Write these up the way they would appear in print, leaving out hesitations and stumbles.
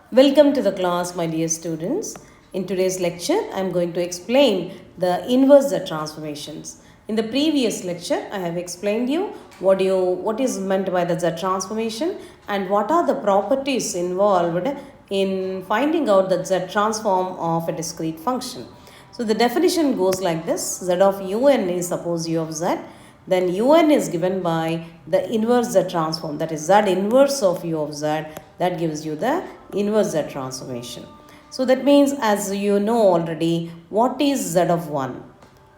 Welcome to the class, my dear students. In today's lecture, I am going to explain the inverse Z transformations. In the previous lecture, I have explained you what is meant by the Z transformation and what are the properties involved in finding out the Z transform of a discrete function. So the definition goes like this: Z of un is suppose u of z, then un is given by the inverse Z transform, that is Z inverse of u of z, that gives you the inverse Z transformation. So that means, as you know already, what is Z of 1?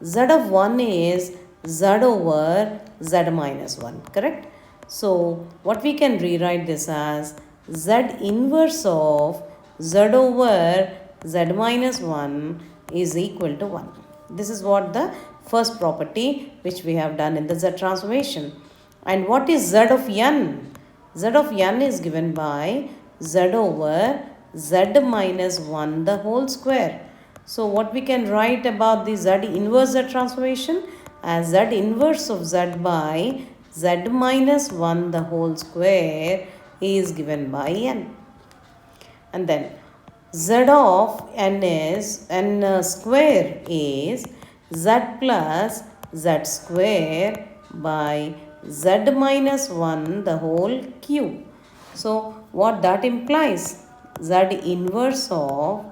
Z of 1 is Z over Z minus 1, correct? So what we can rewrite this as Z inverse of Z over Z minus 1 is equal to 1. This is what the first property which we have done in the Z transformation. And what is Z of n? Z of n is given by Z over Z minus 1 the whole square. So what we can write about the Z inverse Z transformation as Z inverse of Z by Z minus 1 the whole square is given by n. And then Z of n is n square is Z plus Z square by Z minus 1 the whole cube. So what that implies? Z inverse of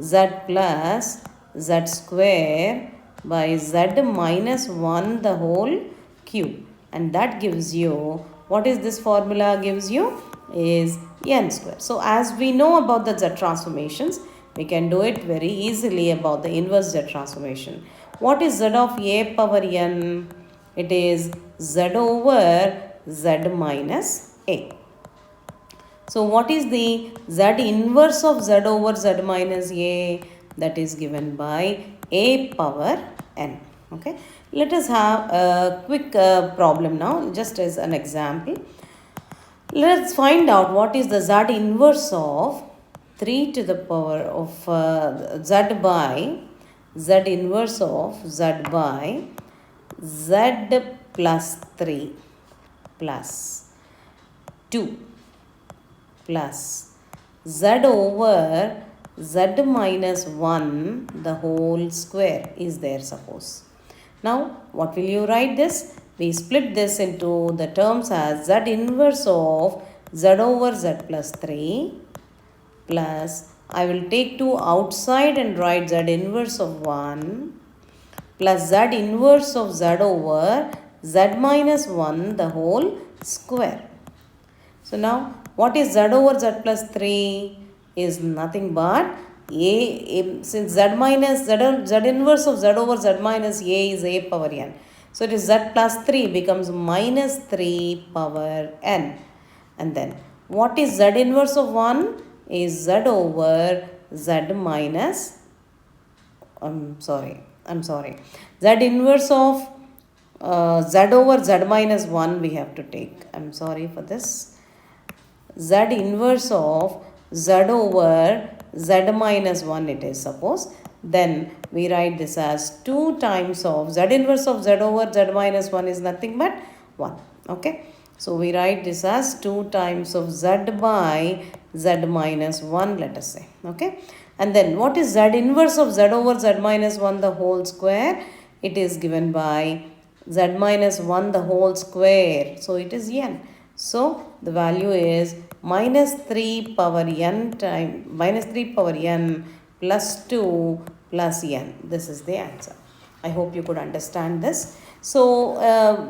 Z plus Z square by Z minus 1 the whole cube. And that gives you, what is this formula gives you? Is n square. So as we know about the Z transformations, we can do it very easily about the inverse Z transformation. What is Z of a power n? It is Z over Z minus a. So what is the Z inverse of Z over Z minus a? That is given by a power n. Okay. Let us have a quick problem now, just as an example. Let's find out what is the Z inverse of 3 to the power of Z by Z inverse of Z by Z plus 3 plus 2 plus Z over Z minus 1 the whole square is there, suppose. Now what will you write this? We split this into the terms as Z inverse of Z over Z plus 3 plus, I will take 2 outside and write Z inverse of 1 plus Z inverse of Z over Z minus 1 the whole square. So now what is Z over Z plus 3 is nothing but since Z inverse of Z over Z minus a is a power n. So it is Z plus 3 becomes minus 3 power n. And then what is Z inverse of 1 is Z over Z minus, I'm sorry. Z inverse of Z over Z minus 1 we have to take. I'm sorry for this. Z inverse of Z over Z minus 1 it is, suppose. Then we write this as 2 times of Z inverse of Z over Z minus 1 is nothing but 1. Okay. So we write this as 2 times of Z by Z minus 1, let us say. Okay. And then what is Z inverse of Z over Z minus 1 the whole square? It is given by Z minus 1 the whole square. So it is n. So the value is minus 3 power n plus 2 plus n. This is the answer. I hope you could understand this. So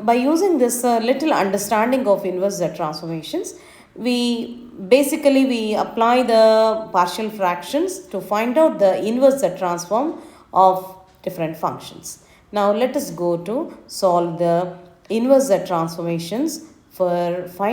by using this little understanding of inverse Z transformations, we apply the partial fractions to find out the inverse Z transform of different functions. Now let us go to solve the inverse Z transformations for finding